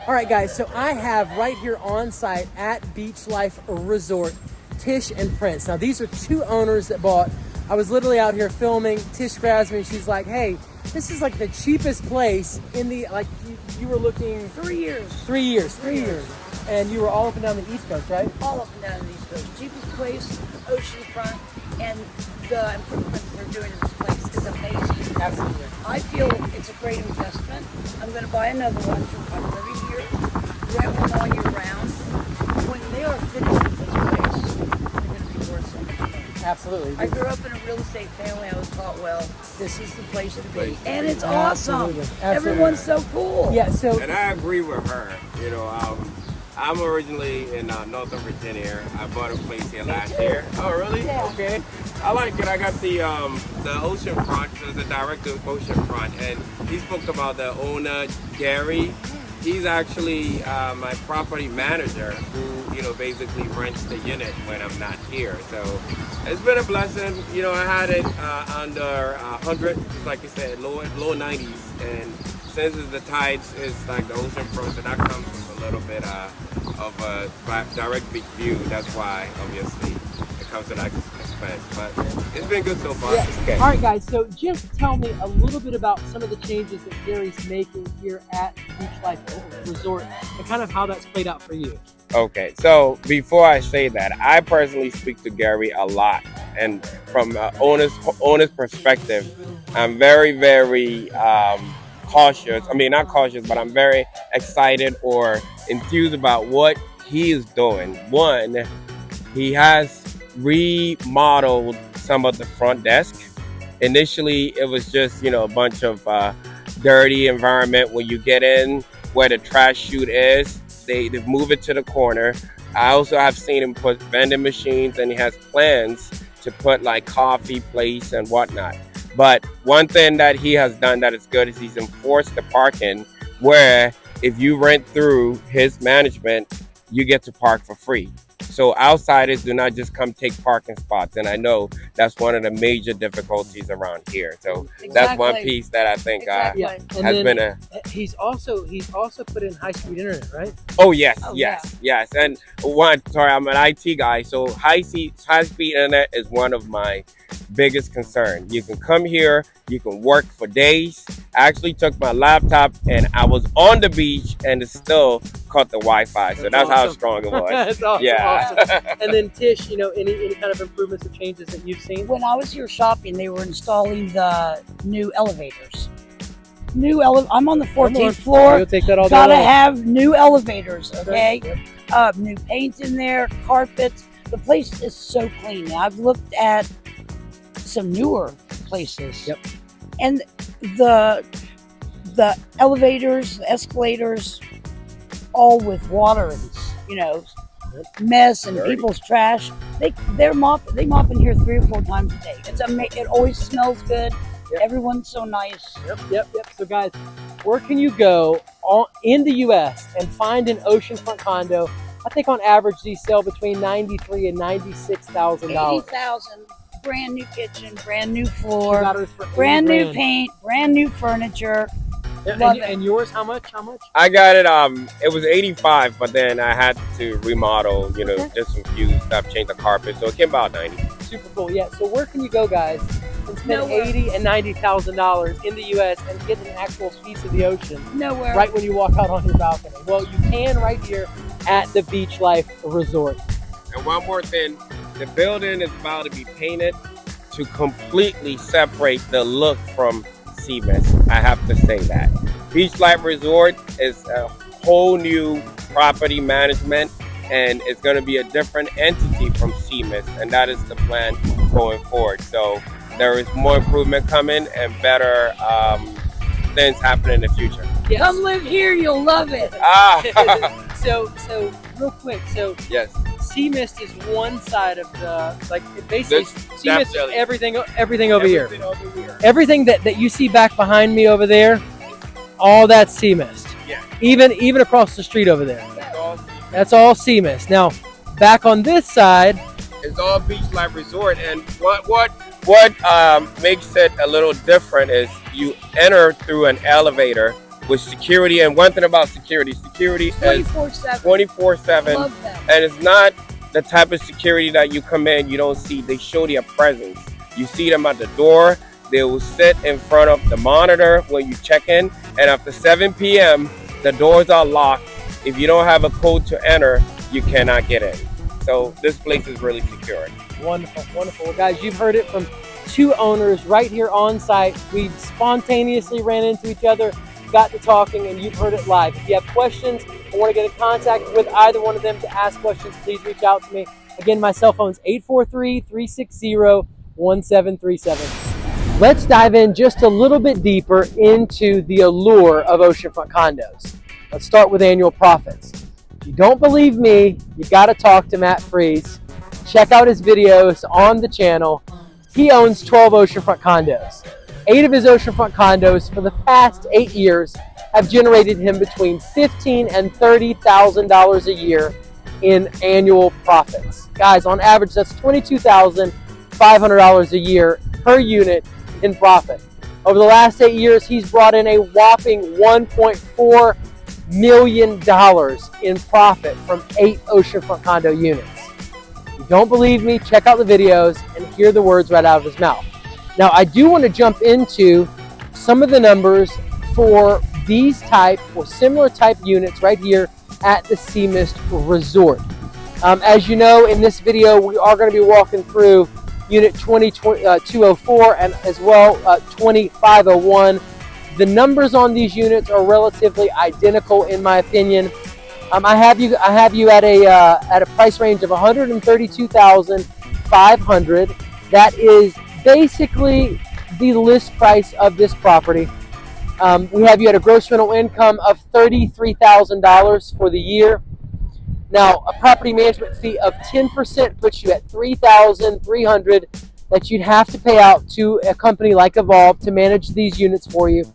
All right, guys, so I have right here on site at Beach Life Resort, Tish and Prince. Now, these are two owners that bought. I was literally out here filming. Tish grabs me and she's like, hey, this is like the cheapest place in the, like, you were looking... 3 years. 3 years, 3 years. And you were all up and down the East Coast, right? All up and down the East Coast. Cheapest place, oceanfront, and the improvements they're doing in this place is amazing. Absolutely. I feel it's a great investment. I'm going to buy another one. I'm living here, rent one all year round. When they are finished with this place, they're going to be worth so much money. Absolutely. I grew up in a real estate family. I was taught, well, this is the place to be. And it's awesome. Absolutely. Everyone's so cool. Yeah, so... And I agree with her. You know, I'm originally in Northern Virginia. I bought a place here last year. Oh, really? Yeah. Okay. I like it. I got the Oceanfront. So the director of Oceanfront, and he spoke about the owner, Gary. He's actually my property manager, who basically rents the unit when I'm not here. So it's been a blessing. You know, I had it under 100, like you said, low 90s, and since the tides is like the oceanfront, so that comes with a little bit of a direct view. That's why, obviously, it comes with that expense. But it's been good so far. Yeah. Okay. All right, guys, so just tell me a little bit about some of the changes that Gary's making here at Beach Life Resort and kind of how that's played out for you. Okay, so before I say that, I personally speak to Gary a lot, and from owner's perspective, I'm very, very cautious. I mean, not cautious, but I'm very excited or enthused about what he is doing. One, he has remodeled some of the front desk. Initially, it was just, a bunch of dirty environment when you get in, where the trash chute is. They move it to the corner. I also have seen him put vending machines, and he has plans to put like coffee place and whatnot. But one thing that he has done that is good is he's enforced the parking, where if you rent through his management, you get to park for free. So outsiders do not just come take parking spots. And I know that's one of the major difficulties around here. So that's one piece that I think has been a... He's also put in high-speed internet, right? Oh, yes. And I'm an IT guy. So high-speed internet is one of my biggest concerns. You can come here, you can work for days. I actually took my laptop and I was on the beach and it still caught the Wi-Fi. So that's how strong it was. That's awesome. Yeah. Awesome. And then Tish, any kind of improvements or changes that you've seen? When I was here shopping, they were installing the new elevators. I'm on the 14th floor. You'll take that all Gotta day long. have new elevators, okay? Yep. New paint in there, carpets. The place is so clean. Now, I've looked at some newer places. Yep. And the elevators, the escalators, all with water and mess and dirty. People's trash. They mop in here 3 or 4 times a day. It always smells good. Yep. Everyone's so nice. Yep. So guys, where can you go in the U.S. and find an oceanfront condo? I think on average these sell between $93,000 and $96,000. $80,000. Brand new kitchen, brand new floor, brand new paint, brand new furniture. And yours, how much? I got it. It was 85, but then I had to remodel. Just some few stuff, change the carpet, so it came about 90. Super cool. Yeah. So where can you go, guys, and spend $80,000 and $90,000 in the U.S. and get an actual piece of the ocean? Nowhere. Right when you walk out on your balcony. Well, you can right here at the Beach Life Resort. And one more thing, the building is about to be painted to completely separate the look from Sea Mist. I have to say that. Beach Life Resort is a whole new property management, and it's going to be a different entity from Sea Mist, and that is the plan going forward. So there is more improvement coming and better things happening in the future. Yes. Come live here, you'll love it. So real quick, yes. Sea Mist is one side of basically Sea Mist is everything over here. Everything that you see back behind me over there, all that's Sea Mist. Yeah. Even across the street over there. That's all Sea Mist. Now, back on this side, it's all Beach Life Resort, and what makes it a little different is you enter through an elevator with security. And one thing about security is 24/7. 24/7. Love them. And it's not the type of security that you come in, you don't see. They show their presence. You see them at the door. They will sit in front of the monitor when you check in. And after 7 p.m., the doors are locked. If you don't have a code to enter, you cannot get in. So this place is really secure. Wonderful, wonderful. Well, guys, you've heard it from two owners right here on site. We spontaneously ran into each other, got to talking, and you've heard it live. If you have questions or want to get in contact with either one of them to ask questions, please reach out to me. Again, my cell phone is 843-360-1737. Let's dive in just a little bit deeper into the allure of Oceanfront Condos. Let's start with annual profits. If you don't believe me, you got to talk to Matt Freeze. Check out his videos on the channel. He owns 12 Oceanfront condos. 8 of his Oceanfront condos for the past 8 years have generated him between $15,000 and $30,000 a year in annual profits. Guys, on average, that's $22,500 a year per unit in profit. Over the last 8 years, he's brought in a whopping $1.4 million in profit from 8 Oceanfront condo units. If you don't believe me, check out the videos and hear the words right out of his mouth. Now, I do want to jump into some of the numbers for these type or similar type units right here at the Sea Mist Resort. As you know, in this video, we are going to be walking through Unit 204 and as well 2501. The numbers on these units are relatively identical, in my opinion. I have you at a price range of $132,500. That is basically the list price of this property. We have you at a gross rental income of $33,000 for the year. Now, a property management fee of 10% puts you at $3,300 that you'd have to pay out to a company like Evolve to manage these units for you,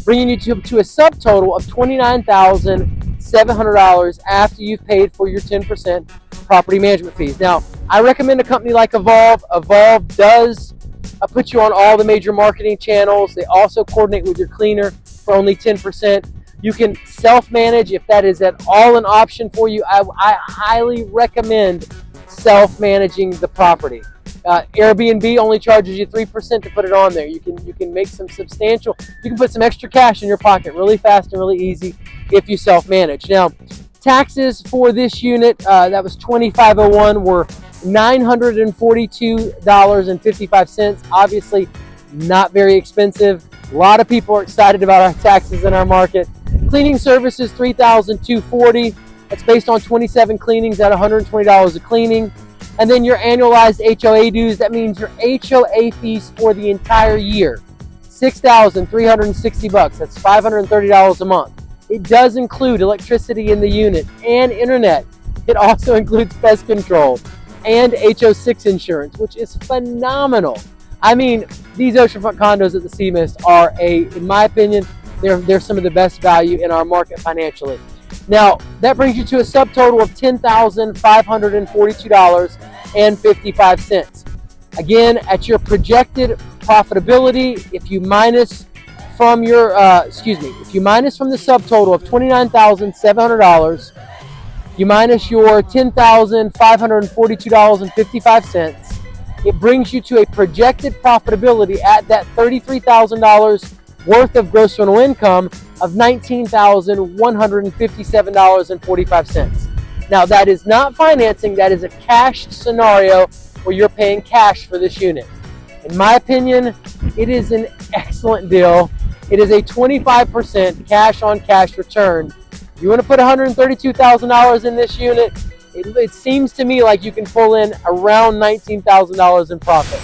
bringing you to a subtotal of $29,700 after you've paid for your 10% property management fees. Now, I recommend a company like Evolve. Evolve does put you on all the major marketing channels. They also coordinate with your cleaner for only 10%. You can self-manage if that is at all an option for you. I highly recommend self-managing the property. Airbnb only charges you 3% to put it on there. You can make some substantial, you can put some extra cash in your pocket really fast and really easy if you self-manage. Now, taxes for this unit, that was 2501, were $942.55. Obviously, not very expensive. A lot of people are excited about our taxes in our market. Cleaning services, $3,240. That's based on 27 cleanings at $120 a cleaning. And then your annualized HOA dues, that means your HOA fees for the entire year, $6,360. That's $530 a month. It does include electricity in the unit and internet. It also includes pest control and HO6 insurance, which is phenomenal. I mean, these Oceanfront condos at the Sea Mist are in my opinion, they're some of the best value in our market financially. Now, that brings you to a subtotal of $10,542.55. Again, at your projected profitability, if you minus from your, if you minus from the subtotal of $29,700, you minus your $10,542.55, it brings you to a projected profitability at that $33,000 worth of gross rental income of $19,157.45. Now, that is not financing, that is a cash scenario where you're paying cash for this unit. In my opinion, it is an excellent deal. It is a 25% cash on cash return. You want to put $132,000 in this unit, it seems to me like you can pull in around $19,000 in profit.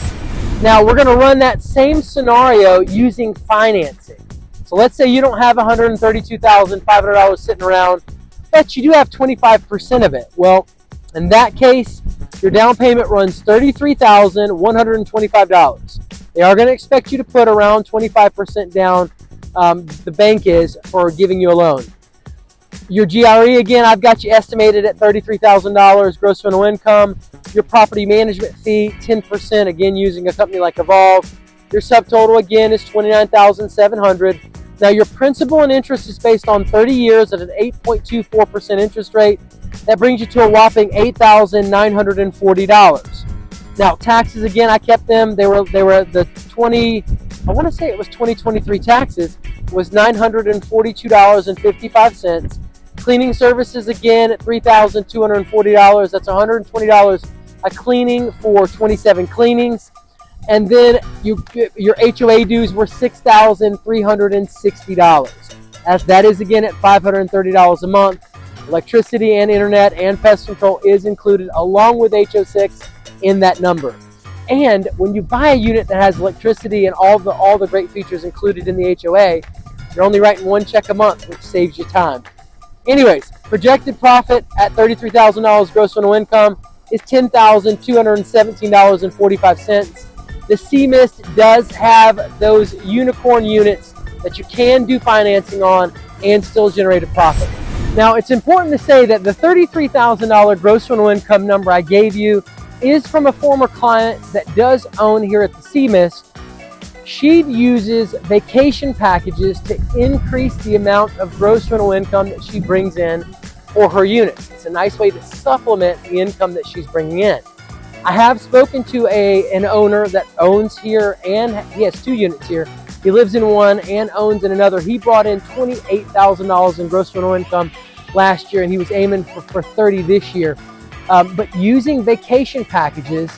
Now, we're going to run that same scenario using financing. So let's say you don't have $132,500 sitting around, but you do have 25% of it. Well, in that case, your down payment runs $33,125. They are going to expect you to put around 25% down, the bank is, for giving you a loan. Your GRE, again, I've got you estimated at $33,000 gross rental income. Your property management fee, 10%, again, using a company like Evolve. Your subtotal, again, is $29,700. Now your principal and interest is based on 30 years at an 8.24% interest rate. That brings you to a whopping $8,940. Now taxes, again, I kept them. They were the 2023 taxes was $942.55. Cleaning services, again, at $3,240. That's $120 a cleaning for 27 cleanings. And then your HOA dues were $6,360. That is, again, at $530 a month. Electricity and internet and pest control is included along with HO6 in that number. And when you buy a unit that has electricity and all the great features included in the HOA, you're only writing one check a month, which saves you time. Anyways, projected profit at $33,000 gross rental income is $10,217.45. The C-Mist does have those unicorn units that you can do financing on and still generate a profit. Now, it's important to say that the $33,000 gross rental income number I gave you is from a former client that does own here at the C-Mist. She uses vacation packages to increase the amount of gross rental income that she brings in for her units. It's a nice way to supplement the income that she's bringing in. I have spoken to an owner that owns here, and he has 2 units here. He lives in one and owns in another. He brought in $28,000 in gross rental income last year, and he was aiming for $30,000 this year. But using vacation packages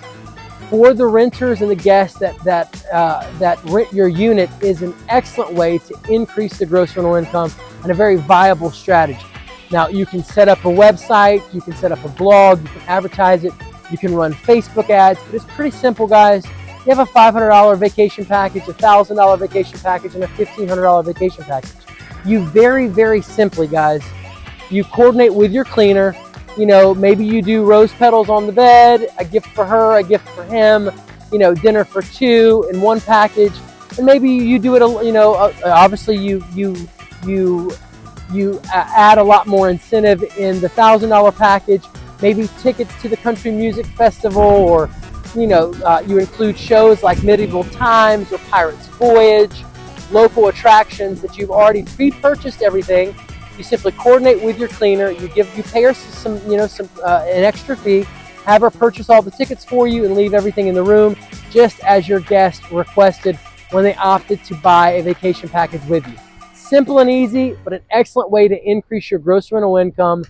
for the renters and the guests that rent your unit is an excellent way to increase the gross rental income and a very viable strategy. Now, you can set up a website, you can set up a blog, you can advertise it, you can run Facebook ads, but it's pretty simple, guys. You have a $500 vacation package, a $1,000 vacation package, and a $1,500 vacation package. You very, very simply, guys, you coordinate with your cleaner. You know, maybe you do rose petals on the bed, a gift for her, a gift for him, you know, dinner for 2 in one package. And maybe you do it, you know, obviously you add a lot more incentive in the $1,000 package, maybe tickets to the country music festival, or, you know, you include shows like Medieval Times or Pirate's Voyage, local attractions that you've already pre-purchased everything. You simply coordinate with your cleaner. You pay her an extra fee, have her purchase all the tickets for you, and leave everything in the room, just as your guest requested when they opted to buy a vacation package with you. Simple and easy, but an excellent way to increase your gross rental income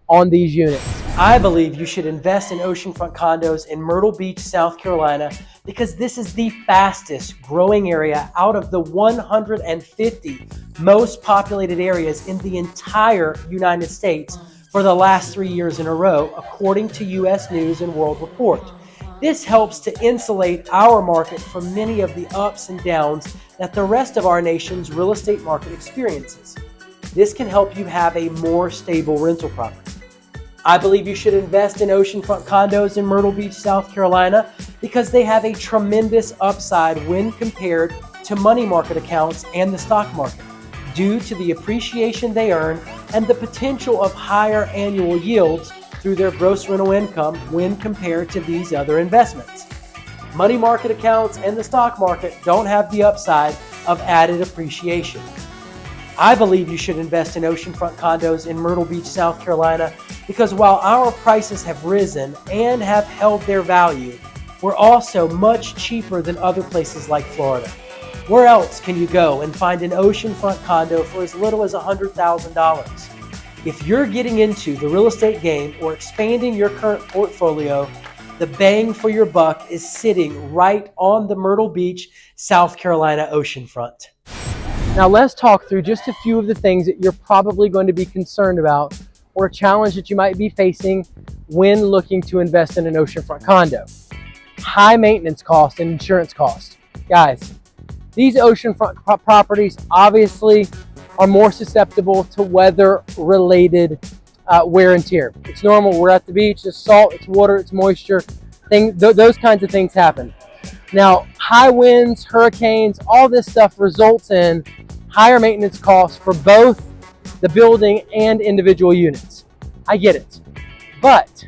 on these units. I believe you should invest in Oceanfront Condos in Myrtle Beach, South Carolina, because this is the fastest growing area out of the 150 most populated areas in the entire United States for the last 3 years in a row, according to U.S. News and World Report. This helps to insulate our market from many of the ups and downs that the rest of our nation's real estate market experiences. This can help you have a more stable rental property. I believe you should invest in Oceanfront Condos in Myrtle Beach, South Carolina, because they have a tremendous upside when compared to money market accounts and the stock market, due to the appreciation they earn and the potential of higher annual yields through their gross rental income when compared to these other investments. Money market accounts and the stock market don't have the upside of added appreciation. I believe you should invest in Oceanfront Condos in Myrtle Beach, South Carolina, because while our prices have risen and have held their value, we're also much cheaper than other places like Florida. Where else can you go and find an oceanfront condo for as little as $100,000? If you're getting into the real estate game or expanding your current portfolio, the bang for your buck is sitting right on the Myrtle Beach, South Carolina oceanfront. Now let's talk through just a few of the things that you're probably going to be concerned about, or a challenge that you might be facing when looking to invest in an oceanfront condo. High maintenance costs and insurance costs. Guys, these oceanfront properties obviously are more susceptible to weather-related wear and tear. It's normal. We're at the beach. It's salt, it's water, it's moisture. Those kinds of things happen. Now, high winds, hurricanes, all this stuff results in higher maintenance costs for both the building and individual units. I get it. But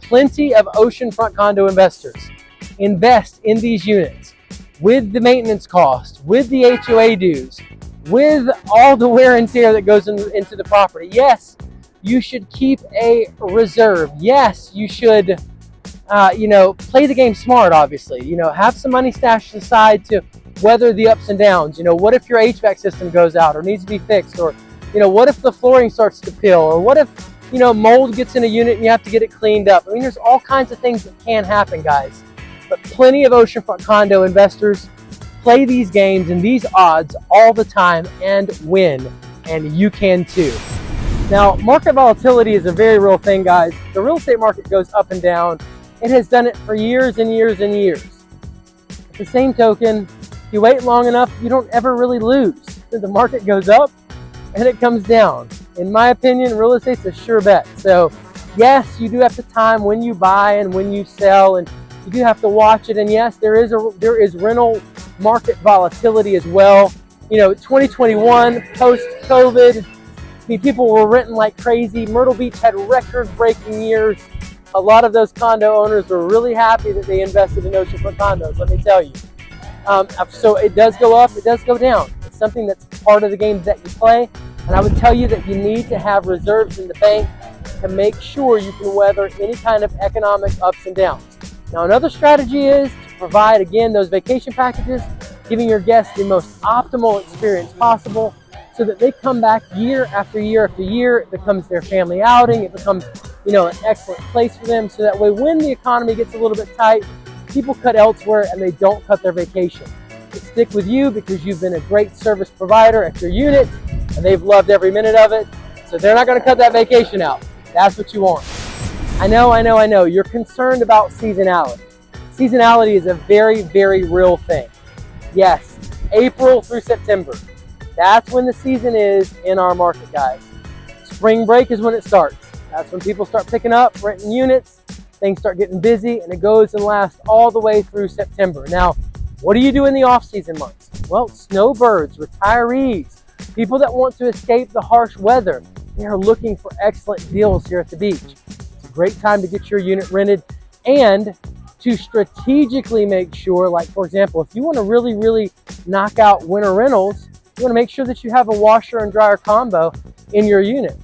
plenty of oceanfront condo investors invest in these units with the maintenance cost, with the HOA dues, with all the wear and tear that goes into the property. Yes, you should keep a reserve. Yes, you should, play the game smart, obviously. Have some money stashed aside to weather the ups and downs. What if your HVAC system goes out or needs to be fixed? Or, what if the flooring starts to peel? Or what if, mold gets in a unit and you have to get it cleaned up? I mean, there's all kinds of things that can happen, guys. But plenty of oceanfront condo investors play these games and these odds all the time and win, and you can too. Now, market volatility is a very real thing, guys. The real estate market goes up and down. It has done it for years and years and years. At the same token, if you wait long enough, you don't ever really lose. The market goes up and it comes down. In my opinion, real estate's a sure bet. So yes, you do have to time when you buy and when you sell, and you do have to watch it. And yes, there is rental market volatility as well. 2021, post-COVID, people were renting like crazy. Myrtle Beach had record-breaking years. A lot of those condo owners were really happy that they invested in oceanfront condos, let me tell you. So it does go up, it does go down. It's something that's part of the game that you play. And I would tell you that you need to have reserves in the bank to make sure you can weather any kind of economic ups and downs. Now, another strategy is to provide, again, those vacation packages, giving your guests the most optimal experience possible so that they come back year after year after year. It becomes their family outing. It becomes, an excellent place for them. So that way, when the economy gets a little bit tight, people cut elsewhere and they don't cut their vacation. They stick with you because you've been a great service provider at your unit and they've loved every minute of it. So they're not going to cut that vacation out. That's what you want. I know. You're concerned about seasonality. Seasonality is a very, very real thing. Yes, April through September. That's when the season is in our market, guys. Spring break is when it starts. That's when people start picking up, renting units. Things start getting busy, and it goes and lasts all the way through September. Now, what do you do in the off-season months? Well, snowbirds, retirees, people that want to escape the harsh weather, they are looking for excellent deals here at the beach. It's a great time to get your unit rented and to strategically make sure, like for example, if you want to really, really knock out winter rentals, you want to make sure that you have a washer and dryer combo in your unit,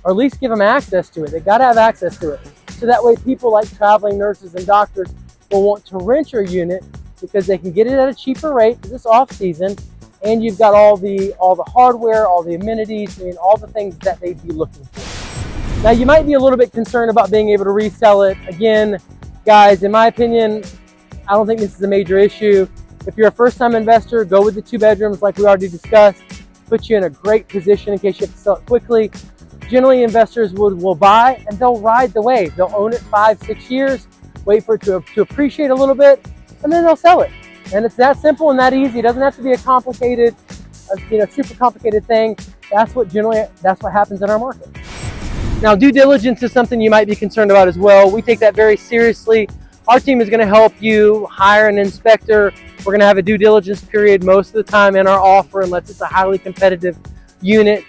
or at least give them access to it. They got to have access to it. So that way people like traveling nurses and doctors will want to rent your unit because they can get it at a cheaper rate because it's off season, and you've got all the hardware, all the amenities, and all the things that they'd be looking for. Now, you might be a little bit concerned about being able to resell it. Again, guys, in my opinion, I don't think this is a major issue. If you're a first-time investor, go with the 2 bedrooms like we already discussed. Put you in a great position in case you have to sell it quickly. Generally, investors will buy and they'll ride the wave. They'll own it 5-6 years, wait for it to appreciate a little bit, and then they'll sell it. And it's that simple and that easy. It doesn't have to be a complicated, super complicated thing. That's what happens in our market. Now, due diligence is something you might be concerned about as well. We take that very seriously. Our team is going to help you hire an inspector. We're going to have a due diligence period most of the time in our offer, unless it's a highly competitive unit.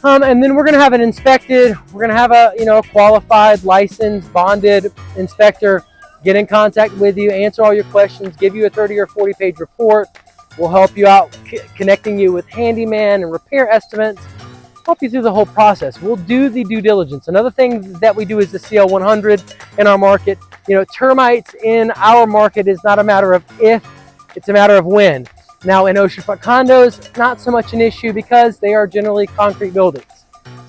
And then we're going to have it inspected. We're going to have a qualified, licensed, bonded inspector get in contact with you, answer all your questions, give you a 30 or 40 page report. We'll help you out, connecting you with handyman and repair estimates, help you through the whole process. We'll do the due diligence. Another thing that we do is the CL 100 in our market. Termites in our market is not a matter of if, it's a matter of when. Now, in oceanfront condos, not so much an issue because they are generally concrete buildings.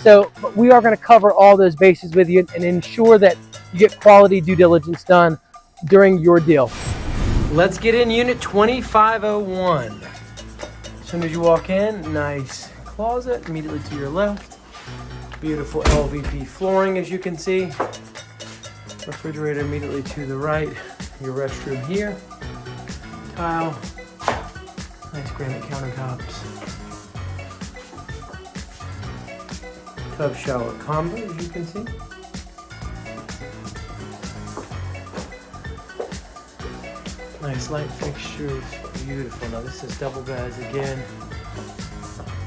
But we are going to cover all those bases with you and ensure that you get quality due diligence done during your deal. Let's get in unit 2501. As soon as you walk in, nice closet immediately to your left. Beautiful LVP flooring, as you can see. Refrigerator immediately to the right. Your restroom here. Tile. Nice granite countertops. Tub shower combo, as you can see. Nice light fixtures, beautiful. Now this is double beds again.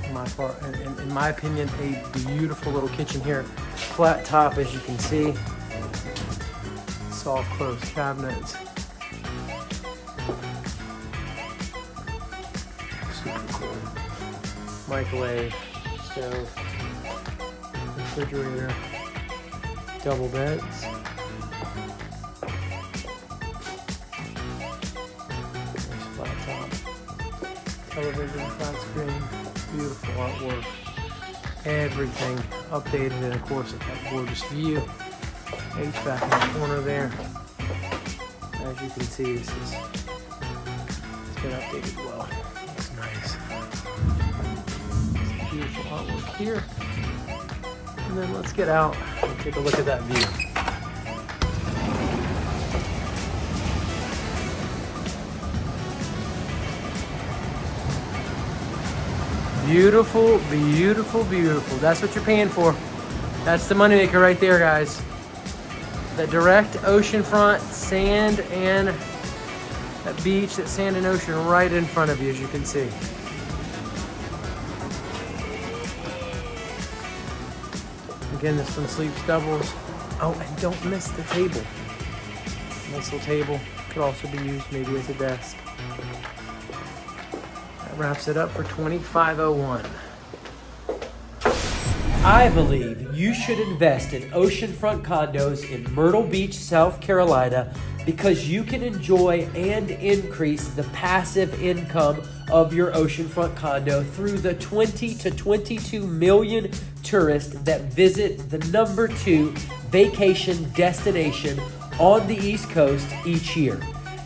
In my opinion, a beautiful little kitchen here. Flat top, as you can see. Soft close cabinets. Super cool. microwave, stove, refrigerator, double beds. There's flat top, television, flat screen, beautiful artwork. Everything updated, and of course at that gorgeous view. HVAC in the corner there. As you can see, it's been updated well. Looks nice. Some beautiful artwork here. And then let's get out and take a look at that view. Beautiful, beautiful, beautiful. That's what you're paying for. That's the moneymaker right there, guys. The direct oceanfront sand and that beach, that sand and ocean right in front of you, as you can see. Again, this one sleeps doubles. Oh, and don't miss the table. Nice little table. Could also be used maybe as a desk. That wraps it up for $2,501. I believe you should invest in Oceanfront Condos in Myrtle Beach, South Carolina, because you can enjoy and increase the passive income of your oceanfront condo through the 20 to 22 million tourists that visit the #2 vacation destination on the East Coast each year.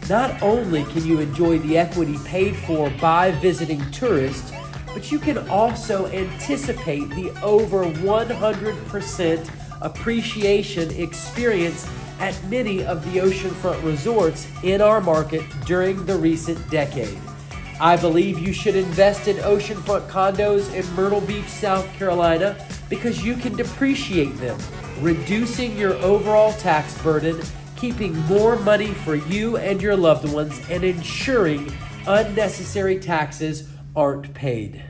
Not only can you enjoy the equity paid for by visiting tourists, but you can also anticipate the over 100% appreciation experience at many of the oceanfront resorts in our market during the recent decade. I believe you should invest in oceanfront condos in Myrtle Beach, South Carolina, because you can depreciate them, reducing your overall tax burden, keeping more money for you and your loved ones, and ensuring unnecessary taxes aren't paid.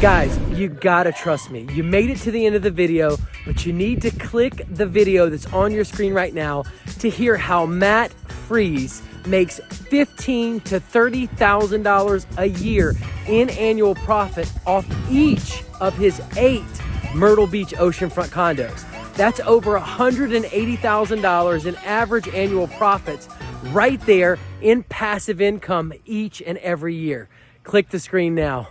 Guys, you gotta trust me. You made it to the end of the video, but you need to click the video that's on your screen right now to hear how Matt Freeze makes $15,000 to $30,000 a year in annual profit off each of his 8 Myrtle Beach oceanfront condos. That's over $180,000 in average annual profits right there in passive income each and every year. Click the screen now.